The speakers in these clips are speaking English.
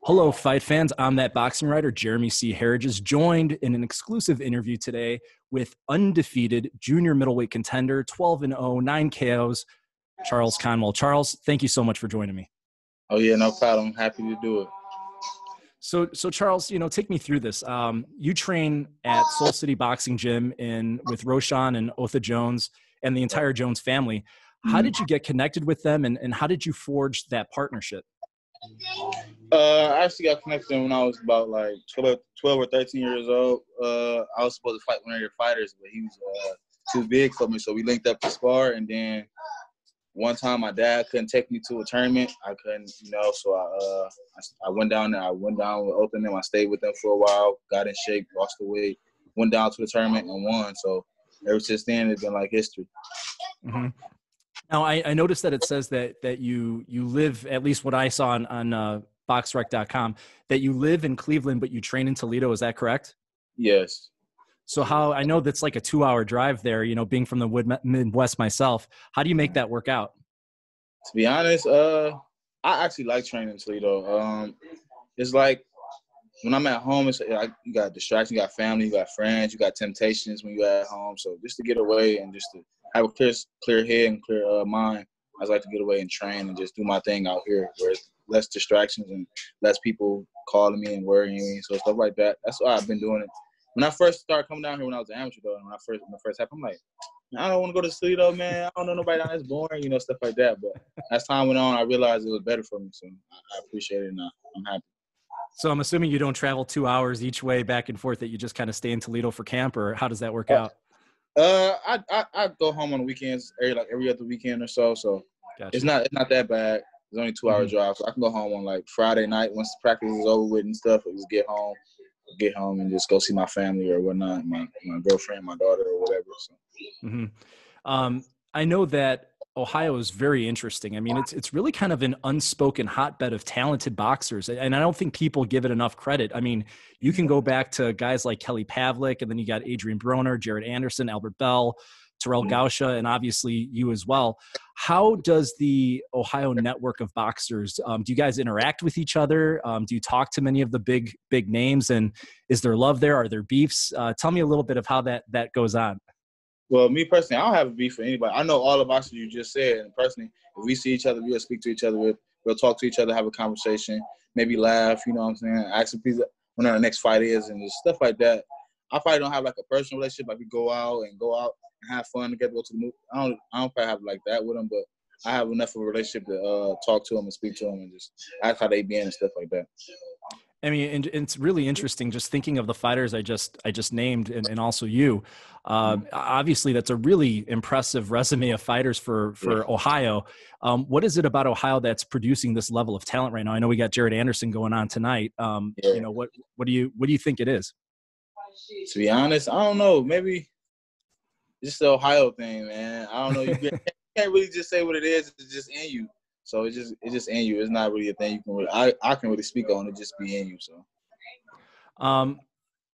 Hello, fight fans. I'm that boxing writer, Jeremy C. Harridges, joined in an exclusive interview today with undefeated junior middleweight contender, 12-0, 9 KOs, Charles Conwell. Charles, thank you so much for joining me. Oh, yeah, no problem. Happy to do it. So Charles, take me through this. You train at Soul City Boxing Gym with Roshan and Otha Jones and the entire Jones family. How did you get connected with them, and how did you forge that partnership? I actually got connected when I was about like 12 or 13 years old. I was supposed to fight one of their fighters, but he was too big for me, so we linked up to spar. And then one time my dad couldn't take me to a tournament. I couldn't, so I went down there. I went down with Otha and them. I stayed with them for a while, got in shape, lost the weight, went down to the tournament and won. So ever since then, it's been like history. Mm-hmm. Now, I noticed that it says that you live, at least what I saw on boxrec.com, that you live in Cleveland, but you train in Toledo. Is that correct? Yes. So I know that's like a 2-hour drive there, being from the Midwest myself. How do you make that work out? To be honest, I actually like training in Toledo. It's like when I'm at home, it's like you got distractions, you got family, you got friends, you got temptations when you're at home. So just to get away and just to have a clear head and clear mind, I just like to get away and train and just do my thing out here where it's less distractions and less people calling me and worrying me. So stuff like that. That's why I've been doing it. When I first started coming down here when I was an amateur, though, and when the first happened, I'm like, I don't want to go to Toledo, man. I don't know nobody down there. It's boring, stuff like that. But as time went on, I realized it was better for me. So I appreciate it and I'm happy. So I'm assuming you don't travel 2 hours each way back and forth, that you just kind of stay in Toledo for camp, or how does that work out? I go home on the weekends, every other weekend or so. So Gotcha. It's not that bad. It's only a 2-hour drive, so I can go home on like Friday night once the practice is over with and stuff. I just get home and just go see my family or whatnot, my girlfriend, my daughter, or whatever. So. I know that Ohio is very interesting. I mean, it's really kind of an unspoken hotbed of talented boxers, and I don't think people give it enough credit. I mean, you can go back to guys like Kelly Pavlik, and then you got Adrian Broner, Jared Anderson, Albert Bell, Terrell Gausha, and obviously you as well. How does the Ohio network of boxers, do you guys interact with each other? Do you talk to many of the big names, and is there love there? Are there beefs? Tell me a little bit of how that goes on. Well, me personally, I don't have a beef for anybody. I know all the boxers you just said, and personally, if we see each other, we'll speak to each other. We'll talk to each other, have a conversation, maybe laugh, you know what I'm saying? Ask them please when our next fight is and just stuff like that. I probably don't have like a personal relationship, like we go out and have fun together, go to the movie. I don't probably have like that with them, but I have enough of a relationship to talk to them and speak to them and just ask how they been and stuff like that. I mean, and it's really interesting just thinking of the fighters I just named, and also you. Obviously, that's a really impressive resume of fighters for Ohio. What is it about Ohio that's producing this level of talent right now? I know we got Jared Anderson going on tonight. What do you think it is? To be honest, I don't know. Maybe just the Ohio thing, man. I don't know. You can't really just say what it is. It's just in you. So it's just in you. It's not really a thing you can really I can really speak on. It just be in you. So,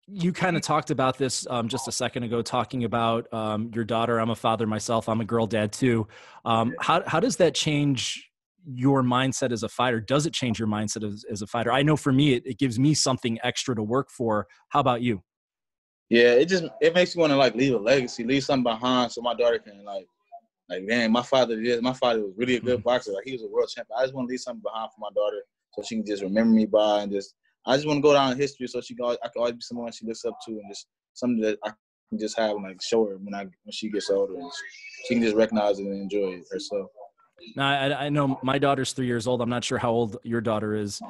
you kind of talked about this just a second ago, talking about your daughter. I'm a father myself. I'm a girl dad too. How does that change your mindset as a fighter? Does it change your mindset as a fighter? I know for me, it gives me something extra to work for. How about you? Yeah, it makes you want to like leave a legacy, leave something behind, so my daughter can like, damn, my father was really a good boxer. Like, he was a world champion. I just want to leave something behind for my daughter so she can just remember me by, and I just want to go down in history so I can always be someone she looks up to, and just something that I can just have and like show her when she gets older, and she can just recognize it and enjoy it herself. Now, I know my daughter's 3 years old. I'm not sure how old your daughter is.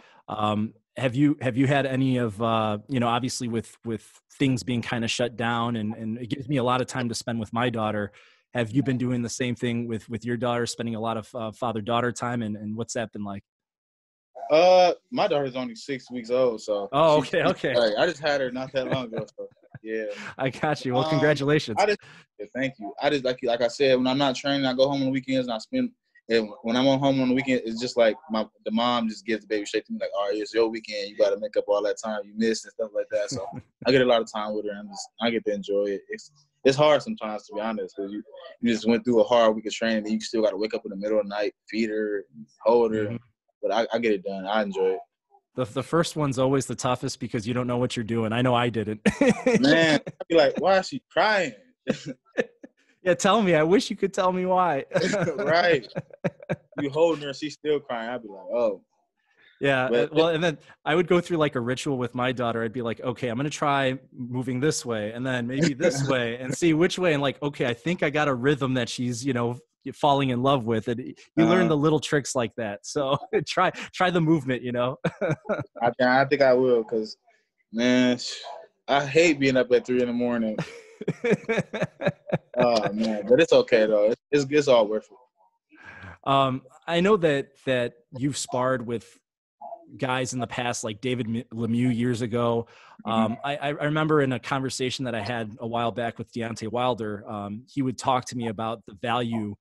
Have you had any of, obviously with things being kind of shut down, and it gives me a lot of time to spend with my daughter. Have you been doing the same thing with your daughter, spending a lot of father-daughter time, and what's that been like? My daughter's only 6 weeks old, so. Oh, okay. I just had her not that long ago, so yeah. I got you. Well, congratulations. Thank you. I just like I said, when I'm not training, I go home on the weekends and I spend. And when I'm home on the weekend, it's just like the mom just gives the baby straight to me, like, all right, it's your weekend. You got to make up all that time you missed and stuff like that. So I get a lot of time with her, and I get to enjoy it. It's hard sometimes, to be honest, because you just went through a hard week of training, and you still got to wake up in the middle of the night, feed her, hold her. Mm-hmm. But I get it done. I enjoy it. The first one's always the toughest because you don't know what you're doing. I know I didn't. Man, I'd be like, why is she crying? Yeah, tell me. I wish you could tell me why. Right. You holding her, she's still crying. I'd be like, oh. Yeah. But Well, and then I would go through like a ritual with my daughter. I'd be like, okay, I'm going to try moving this way and then maybe this way and see which way. And like, okay, I think I got a rhythm that she's, falling in love with. And you learn the little tricks like that. So try the movement, I think I will, because, man, I hate being up at 3 a.m. Oh, man. But it's okay, though. It's all worth it. I know that you've sparred with guys in the past, like David Lemieux years ago. I remember in a conversation that I had a while back with Deontay Wilder, he would talk to me about the value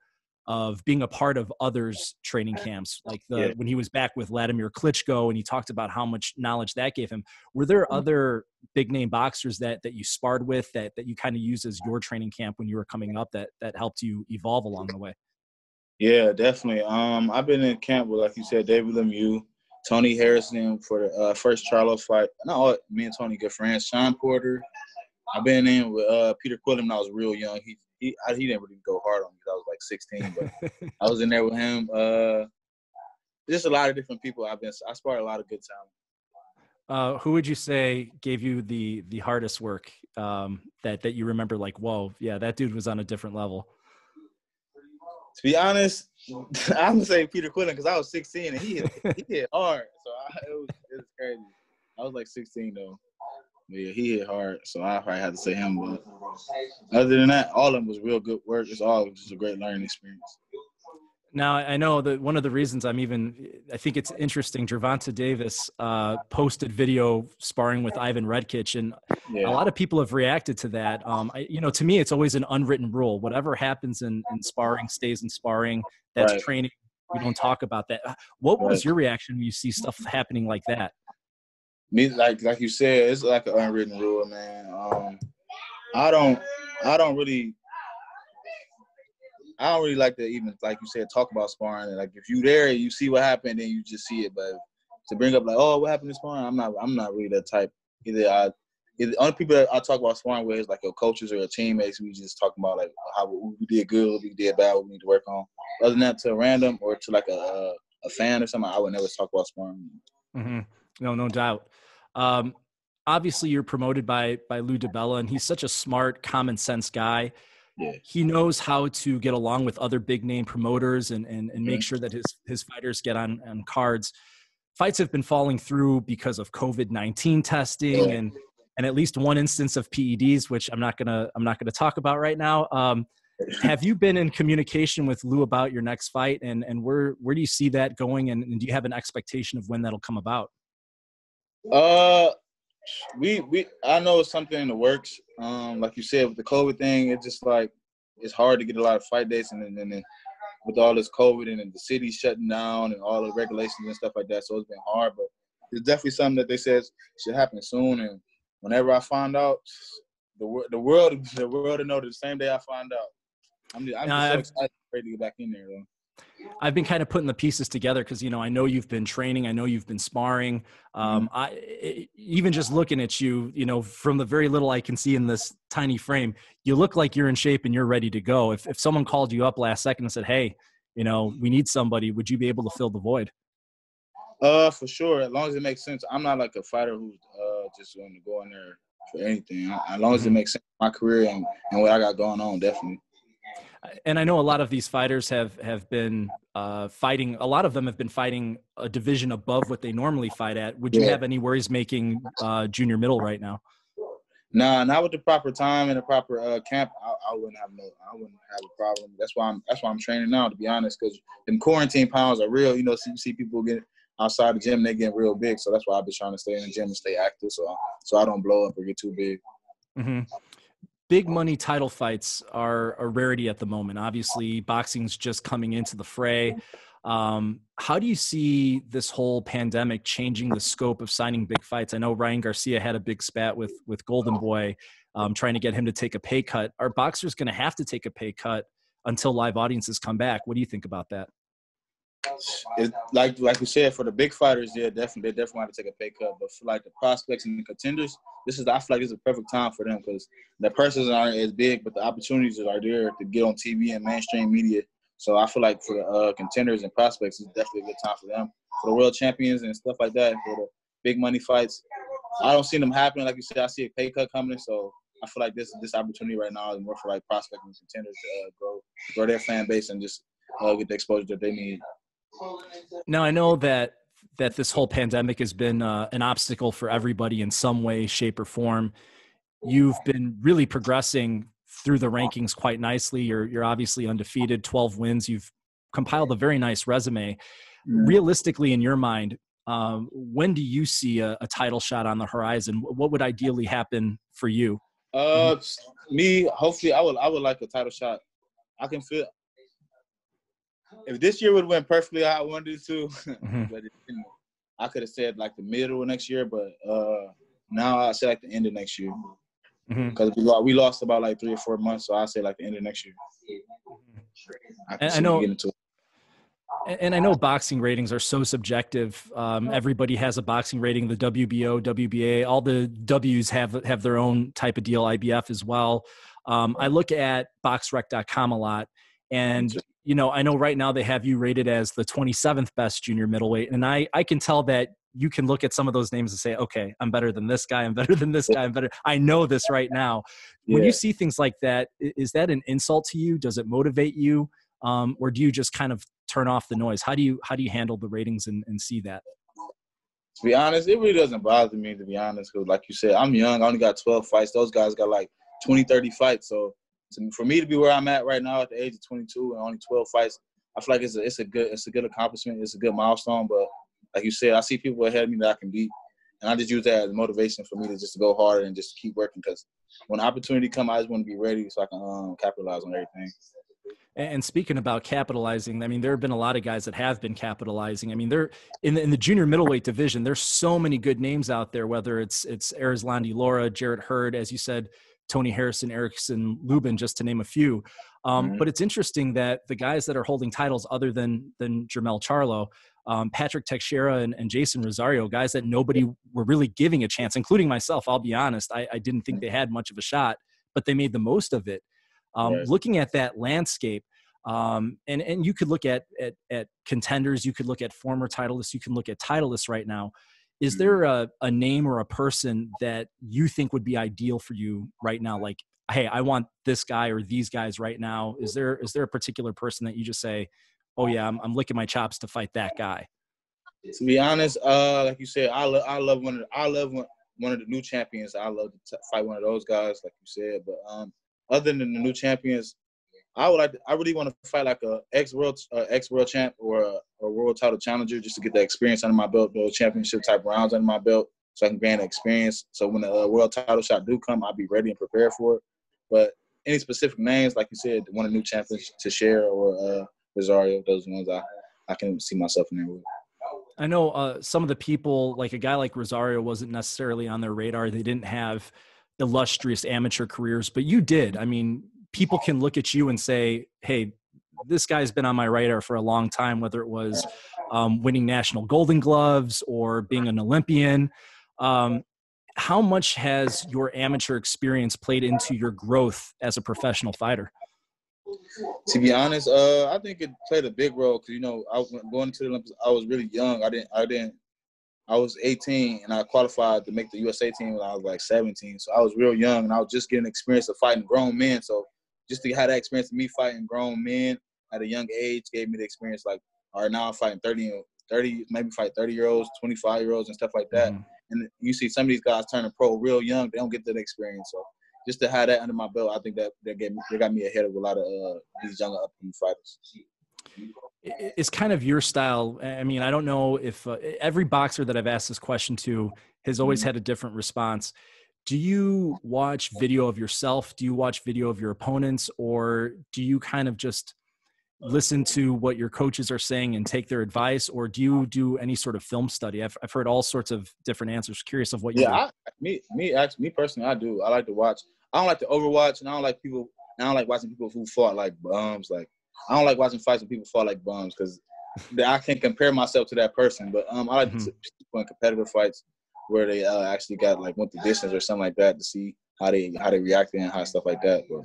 of being a part of others' training camps, like when he was back with Vladimir Klitschko, and he talked about how much knowledge that gave him. Were there other big name boxers that you sparred with that you kind of used as your training camp when you were coming up that helped you evolve along the way? Yeah, definitely. I've been in camp with, like you said, David Lemieux, Tony Harrison for the first Charlo fight. No, me and Tony good friends. Sean Porter. I've been in with Peter Quillem when I was real young. He didn't really go hard on me because I was like 16, but I was in there with him. Just a lot of different people. I sparred a lot of good talent. Who would you say gave you the hardest work that you remember? Like, whoa, yeah, that dude was on a different level. To be honest, I'm gonna say Peter Quillem because I was 16 and he hit hard. So it was crazy. I was like 16 though. But yeah, he hit hard, so I probably had to say him. But other than that, all of them was real good work. It's all just a great learning experience. Now, I know that one of the reasons I think it's interesting, Gervonta Davis posted video sparring with Ivan Redkich, and a lot of people have reacted to that. To me, it's always an unwritten rule. Whatever happens in sparring stays in sparring. That's right. Training. We don't talk about that. What was your reaction when you see stuff happening like that? Me, like you said, it's like an unwritten rule, man. I don't really like to even, like you said, talk about sparring. And like if you there, you see what happened, then you just see it. But to bring up like, oh, what happened in sparring, I'm not really that type. Either the only people that I talk about sparring with is like your coaches or your teammates. We just talking about like how we did good, what we did bad, what we need to work on. Other than that, to a random or to like a fan or something, I would never talk about sparring. Mm-hmm. No doubt. Obviously, you're promoted by Lou DiBella, and he's such a smart, common sense guy. Yeah. He knows how to get along with other big name promoters and make sure that his fighters get on cards. Fights have been falling through because of COVID-19 testing and at least one instance of PEDs, which I'm not gonna talk about right now. Have you been in communication with Lou about your next fight, and where do you see that going, and do you have an expectation of when that'll come about? I know it's something in the works. Like you said, with the COVID thing, it's just like it's hard to get a lot of fight dates, and then with all this COVID and the city shutting down and all the regulations and stuff like that, so it's been hard. But it's definitely something that they said should happen soon. And whenever I find out, the world to know the same day I find out. I'm just so excited, ready to get back in there though. I've been kind of putting the pieces together because, I know you've been training. I know you've been sparring. Even just looking at you, from the very little I can see in this tiny frame, you look like you're in shape and you're ready to go. If someone called you up last second and said, hey, we need somebody, would you be able to fill the void? For sure. As long as it makes sense. I'm not like a fighter who's just going to go in there for anything. As long as it makes sense for my career and what I got going on, definitely. And I know a lot of these fighters have been fighting. A lot of them have been fighting a division above what they normally fight at. Would you have any worries making junior middle right now? Nah, not with the proper time and the proper camp. I wouldn't have a problem. That's why I'm training now, to be honest, because them quarantine pounds are real. You see people get outside the gym, they get real big. So that's why I've been trying to stay in the gym and stay active, so I don't blow up or get too big. Mm-hmm. Big money title fights are a rarity at the moment. Obviously, boxing's just coming into the fray. How do you see this whole pandemic changing the scope of signing big fights? I know Ryan Garcia had a big spat with Golden Boy, trying to get him to take a pay cut. Are boxers going to have to take a pay cut until live audiences come back? What do you think about that? It, like you said, for the big fighters, yeah, definitely they definitely want to take a pay cut. But for like the prospects and the contenders, I feel like this is a perfect time for them because the purses aren't as big, but the opportunities are there to get on TV and mainstream media. So I feel like for the contenders and prospects, it's definitely a good time for them. For the world champions and stuff like that, for the big money fights, I don't see them happening. Like you said, I see a pay cut coming. So I feel like this opportunity right now is more for like prospects and contenders to grow their fan base and just get the exposure that they need. Now, I know that this whole pandemic has been an obstacle for everybody in some way, shape, or form. You've been really progressing through the rankings quite nicely. You're obviously undefeated, 12 wins. You've compiled a very nice resume. Realistically, in your mind, when do you see a title shot on the horizon? What would ideally happen for you? Me, hopefully, I would like a title shot. I can feel if this year would have went perfectly how I wanted it to, but I could have said like the middle of next year, but now I say like the end of next year because we lost about like 3 or 4 months, so I say like the end of next year. I know. And I know boxing ratings are so subjective. Everybody has a boxing rating, the WBO, WBA, all the W's have their own type of deal, IBF as well. I look at boxrec.com a lot, and you know, I know right now they have you rated as the 27th best junior middleweight. And I can tell that you can look at some of those names and say, okay, I'm better than this guy. I'm better than this guy. I'm better. I know this right now. When you see things like that, is that an insult to you? Does it motivate you? Or do you just kind of turn off the noise? How do you handle the ratings and see that? To be honest, it really doesn't bother me, to be honest, because like you said, I'm young. I only got 12 fights. Those guys got like 20, 30 fights. So for me to be where I'm at right now at the age of 22 and only 12 fights, I feel like it's a good accomplishment. It's a good milestone. But like you said, I see people ahead of me that I can beat, and I just use that as motivation for me to just go harder and just keep working. Because when opportunity comes, I just want to be ready so I can capitalize on everything. And speaking about capitalizing, I mean, there have been a lot of guys that have been capitalizing. I mean, they're in the junior middleweight division. There's so many good names out there, whether it's Erislandy Lara, Jarrett Hurd, as you said, Tony Harrison, Erickson Lubin, just to name a few. But it's interesting that the guys that are holding titles other than Jermell Charlo, Patrick Teixeira and Jason Rosario, guys that nobody were really giving a chance, including myself. I'll be honest. I didn't think they had much of a shot, but they made the most of it. Looking at that landscape, and you could look at contenders, you could look at former titleists, you can look at titleists right now. Is there a name or a person that you think would be ideal for you right now? Like, hey, I want this guy or these guys right now. Is there a particular person that you just say, oh yeah, I'm licking my chops to fight that guy? To be honest, like you said, I love one of the new champions. I love to fight one of those guys, like you said. But other than the new champions, I really want to fight like a ex world champ or a world title challenger just to get that experience under my belt, those championship type rounds under my belt, so I can gain the experience. So when the world title shot do come, I'll be ready and prepared for it. But any specific names, like you said, one of the new champions, Teixeira or Rosario, those ones I can see myself in there with. I know some of the people, like a guy like Rosario, wasn't necessarily on their radar. They didn't have illustrious amateur careers, but you did. I mean, people can look at you and say, hey, this guy's been on my radar for a long time, whether it was winning national Golden Gloves or being an Olympian. How much has your amateur experience played into your growth as a professional fighter? To be honest, I think it played a big role because, you know, going to the Olympics, I was really young. I was 18 and I qualified to make the USA team when I was like 17. So I was real young and I was just getting experience of fighting grown men. So just to have that experience of me fighting grown men at a young age gave me the experience. Like, all right, now I'm fighting 30, maybe fight 30-year-olds, 25-year-olds and stuff like that. And you see some of these guys turning pro real young. They don't get that experience. So just to have that under my belt, I think that they got me ahead of a lot of these younger upcoming fighters. It's kind of your style. I mean, I don't know if every boxer that I've asked this question to has always had a different response. Do you watch video of yourself? Do you watch video of your opponents? Or do you kind of just listen to what your coaches are saying and take their advice? Or do you do any sort of film study? I've heard all sorts of different answers. Curious of what you do. Me personally, I do. I like to watch. I don't like to overwatch, and I don't like watching people who fought like bums. Like, I don't like watching fights when people fought like bums because that I can compare myself to that person. But I like to Mhm. see people in competitive fights where they actually got like went the distance or something like that to see how they reacted and how stuff like that. But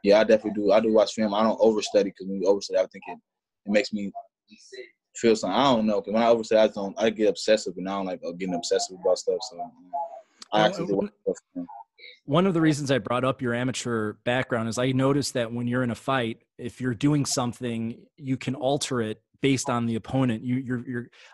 yeah, I definitely do. I do watch film. I don't overstudy because when you overstudy, I think it makes me feel something. I don't know, because when I overstudy, I get obsessive, and I don't like getting obsessive about stuff. So I Well, actually do watch stuff. one of the reasons I brought up your amateur background is I noticed that when you're in a fight, if you're doing something, you can alter it based on the opponent.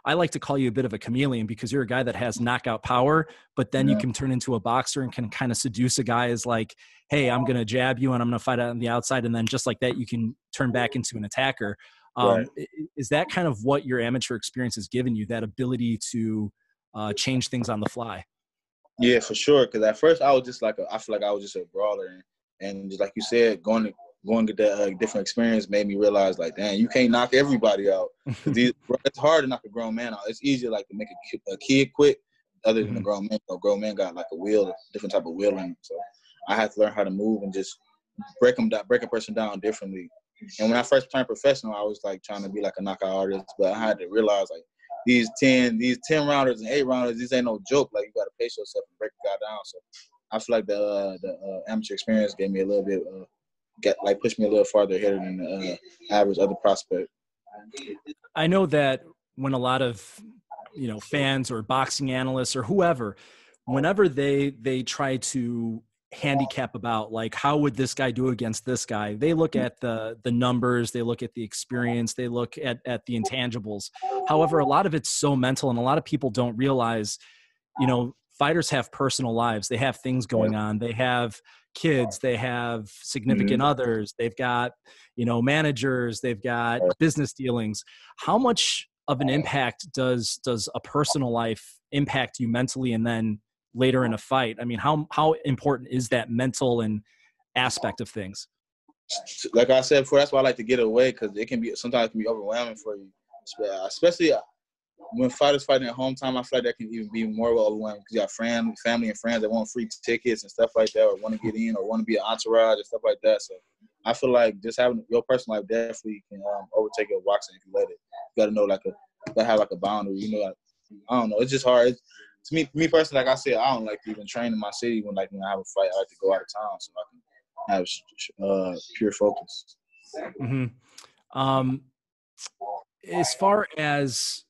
I like to call you a bit of a chameleon because you're a guy that has knockout power, but then you Yeah, can turn into a boxer and can kind of seduce a guy as like, hey, I'm going to jab you and I'm going to fight out on the outside. And then just like that, you can turn back into an attacker. right. Is that kind of what your amateur experience has given you, that ability to change things on the fly? Yeah, for sure. Because at first I was just I feel like I was just a brawler, and just like you said, going to get that different experience made me realize like, damn, you can't knock everybody out. Because it's hard to knock a grown man out. It's easier like to make a kid quit, other than a Mhm. grown man. A grown man got like a will, a different type of will in him. So I had to learn how to move and just break a person down differently. And when I first turned professional, I was like trying to be like a knockout artist, but I had to realize like these 10 rounders and 8 rounders, these ain't no joke. Like you got to pace yourself and break the guy down. So I feel like the amateur experience gave me a little bit pushed me a little farther ahead than the average other prospect. I know that when a lot of fans or boxing analysts or whoever, whenever they try to handicap about like how would this guy do against this guy, they look at the numbers, they look at the experience, they look at the intangibles. However, a lot of it's so mental, and a lot of people don't realize, fighters have personal lives. They have things going on. They have kids, they have significant Mm-hmm. others, they've got, managers, they've got business dealings. How much of an impact does a personal life impact you mentally, and then later in a fight? I mean, how important is that mental and aspect of things? Like I said before, that's why I like to get away, because sometimes it can be overwhelming for you, especially when fighters fighting at home time. I feel like that can even be more overwhelming because you have family and friends that want free tickets and stuff like that, or want to get in, or want to be an entourage and stuff like that. So I feel like just having your personal life definitely can overtake your boxing if you let it. You got to know you got to have like a boundary. I don't know. It's just hard. To me personally, like I said, I don't like to even train in my city when I have a fight. I like to go out of town so I can have pure focus. Hmm. As far as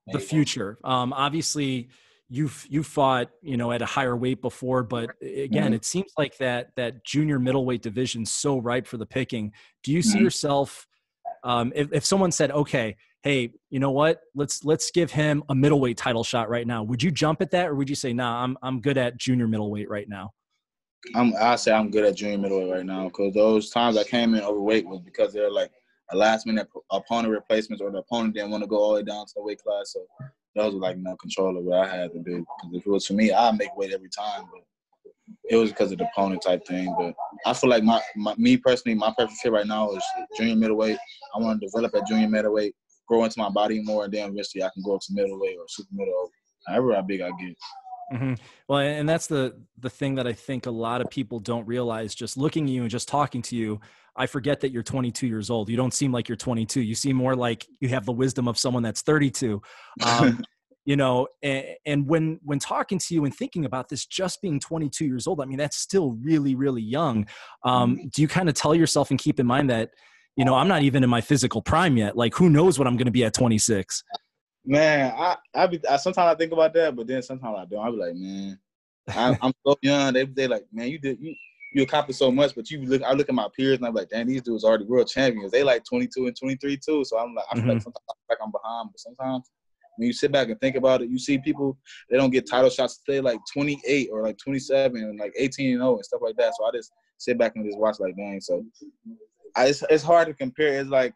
the future, obviously you've fought at a higher weight before, but again, Mm-hmm. it seems like that junior middleweight division so ripe for the picking. Do you see Mm-hmm. yourself, if someone said, okay, hey, you know what, let's give him a middleweight title shot right now, would you jump at that, or would you say, nah, I'm good at junior middleweight right now? I say I'm good at junior middleweight right now, because those times I came in overweight was because they're like a last minute opponent replacements, or the opponent didn't want to go all the way down to the weight class. So those were like no control of what I had to do. Because if it was for me, I'd make weight every time, but it was because of the opponent type thing. But I feel like me personally, my perfect fit right now is junior middleweight. I want to develop at junior middleweight, grow into my body more, and then eventually I can go up to middleweight or super middleweight, however how big I get. Hmm. Well, and that's the thing that I think a lot of people don't realize. Just looking at you and just talking to you, I forget that you're 22 years old. You don't seem like you're 22. You seem more like you have the wisdom of someone that's 32. And when talking to you and thinking about this, just being 22 years old, I mean, that's still really, really young. Do you kind of tell yourself and keep in mind that, I'm not even in my physical prime yet? Like, who knows what I'm going to be at 26? Man, sometimes I think about that, but then sometimes I don't. I be like, man, I'm so young. They like, man, you accomplished so much, but I look at my peers and I'm like, damn, these dudes already world champions. They like 22 and 23 too. So I'm like, I feel like sometimes I feel like I'm behind, but sometimes when you sit back and think about it, you see people, they don't get title shots today like 28 or like 27 and like 18-0 and stuff like that. So I just sit back and just watch like, dang. So it's hard to compare. It's like,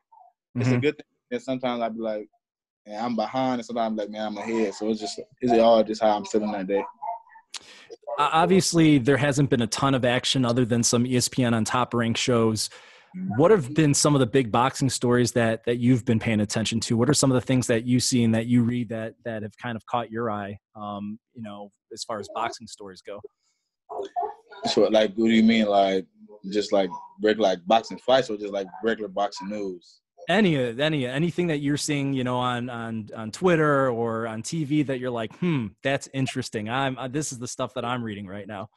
it's a good thing. And sometimes I be like, and I'm behind, and sometimes I'm like, man, I'm ahead. So it's all just how I'm feeling that day. Obviously, there hasn't been a ton of action other than some ESPN on Top Rank shows. What have been some of the big boxing stories that you've been paying attention to? What are some of the things that you see and that you read that have kind of caught your eye, as far as boxing stories go? So, like, what do you mean? Like, just like regular like boxing fights, or just like regular boxing news? Anything that you're seeing, you know, on Twitter or on TV that you're like, that's interesting. This is the stuff that I'm reading right now.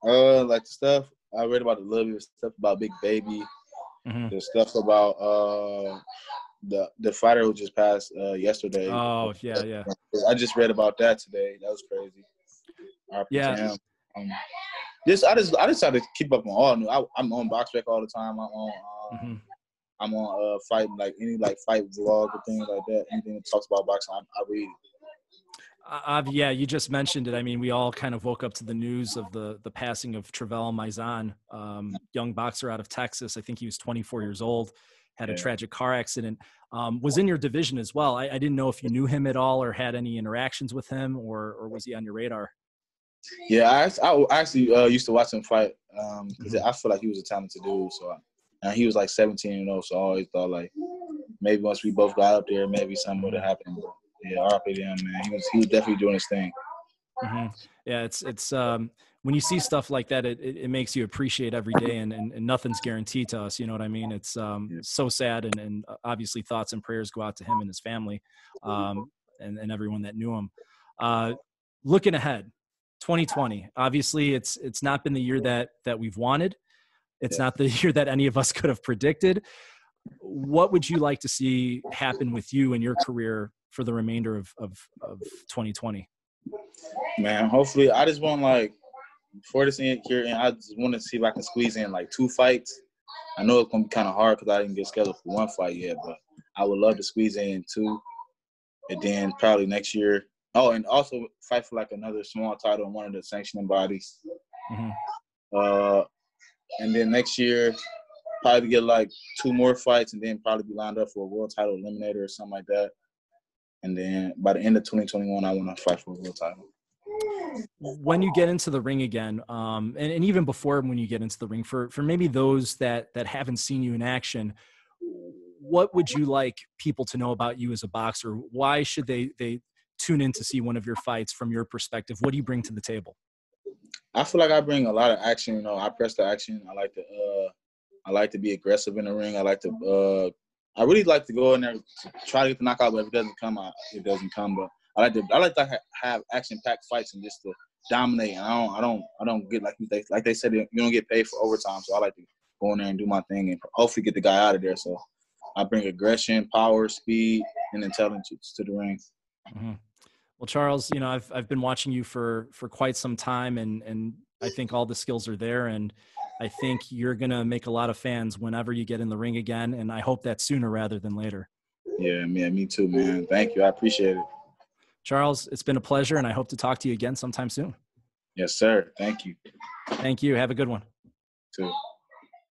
Like the stuff I read about, the little bit of stuff about Big Baby, the stuff about the fighter who just passed yesterday. Oh yeah. I just read about that today. That was crazy. Yeah. I just try to keep up on all new. I'm on BoxRec all the time. I'm on fight, like any like fight vlog or things like that. Anything that talks about boxing, I read it. Yeah, you just mentioned it. I mean, we all kind of woke up to the news of the passing of Trevell Maizan, young boxer out of Texas. I think he was 24 years old, had a tragic car accident. Was in your division as well. I didn't know if you knew him at all or had any interactions with him, or was he on your radar? Yeah, I actually used to watch him fight because I feel like he was a talented dude. So, and he was like 17, so I always thought like maybe once we both got up there, maybe something would have happened. But yeah, RIP to him, man. He was definitely doing his thing. Yeah, it's when you see stuff like that, it makes you appreciate every day, and nothing's guaranteed to us. You know what I mean? It's so sad, and obviously thoughts and prayers go out to him and his family, and everyone that knew him. Looking ahead, 2020. Obviously, it's not been the year that we've wanted. It's not the year that any of us could have predicted. What would you like to see happen with you and your career for the remainder of 2020? Man, hopefully, I just want before this year, and I just want to see if I can squeeze in like 2 fights. I know it's gonna be kind of hard because I didn't get scheduled for 1 fight yet, but I would love to squeeze in 2, and then probably next year. Oh, and also fight for like another small title in one of the sanctioning bodies. And then next year, probably get like 2 more fights, and then probably be lined up for a world title eliminator or something like that. And then by the end of 2021, I want to fight for a world title. When you get into the ring again, and even before when you get into the ring, for maybe those that haven't seen you in action, what would you like people to know about you as a boxer? Why should they tune in to see one of your fights from your perspective? What do you bring to the table? I feel like I bring a lot of action. I press the action. I like to be aggressive in the ring. I really like to go in there, try to get the knockout, but if it doesn't come out, it doesn't come. But I like to have action-packed fights and just to dominate. And I don't get like they said, you don't get paid for overtime. So I like to go in there and do my thing and hopefully get the guy out of there. So I bring aggression, power, speed, and intelligence to the ring. Well, Charles, I've been watching you for quite some time, and I think all the skills are there, and I think you're going to make a lot of fans whenever you get in the ring again, and I hope that sooner rather than later. Yeah, me too, man. Thank you. I appreciate it. Charles, it's been a pleasure, and I hope to talk to you again sometime soon. Yes, sir. Thank you. Thank you. Have a good one. Too.